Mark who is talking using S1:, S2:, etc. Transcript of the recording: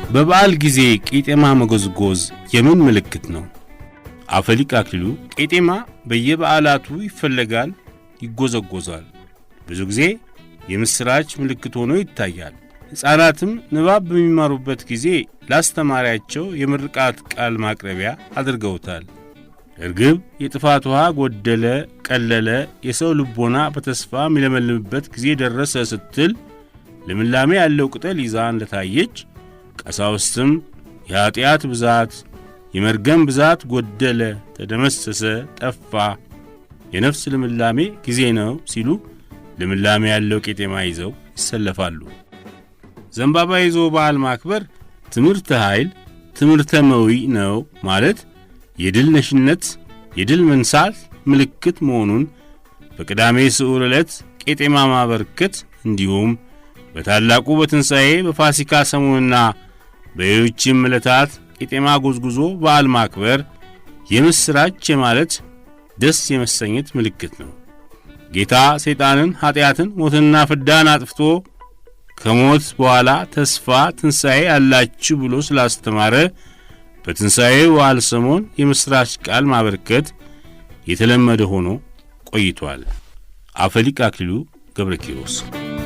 S1: በበዓል ጊዜ ቄጤማ መጎዝጎዝ የምን ምልክት ነው? አፈሊቅ አክሊሉ ቄጤማ በየበዓላቱ ይፈለጋል፣ ይጎዘጎዛል። ብዙ ጊዜ የምስራች ምልክት ሆኖ ይታያል። ሕፃናትም ንባብ በሚማሩበት ጊዜ ላስተማሪያቸው የምርቃት ቃል ማቅረቢያ አድርገውታል። እርግብ የጥፋት ውሃ ጎደለ፣ ቀለለ፣ የሰው ልቦና በተስፋ የሚለመልምበት ጊዜ ደረሰ ስትል ልምላሜ ያለው ቅጠል ይዛ እንደታየች፣ ቀሳውስትም የኀጢአት ብዛት የመርገም ብዛት ጎደለ፣ ተደመሰሰ፣ ጠፋ፣ የነፍስ ልምላሜ ጊዜ ነው ሲሉ ልምላሜ ያለው ቄጤማ ይዘው ይሰለፋሉ። ዘንባባ ይዞ በዓል ማክበር ትምህርተ ኃይል ትምህርተ መዊ ነው ማለት የድል ነሽነት የድል መንሳት ምልክት መሆኑን በቅዳሜ ስዑር ዕለት ቄጤማ ማበርከት እንዲሁም በታላቁ በትንሣኤ በፋሲካ ሰሙንና በሌሎችም ዕለታት ቄጤማ ጎዝጉዞ በዓል ማክበር የምስራች ማለት ደስ የመሰኘት ምልክት ነው። ጌታ ሰይጣንን፣ ኀጢአትን፣ ሞትና ፍዳን አጥፍቶ ከሞት በኋላ ተስፋ ትንሣኤ አላችሁ ብሎ ስላስተማረ በትንሣኤው በዓል ሰሞን የምስራች ቃል ማበርከት የተለመደ ሆኖ ቆይቷል። አፈሊቅ አክሊሉ ገብረ ኪሮስ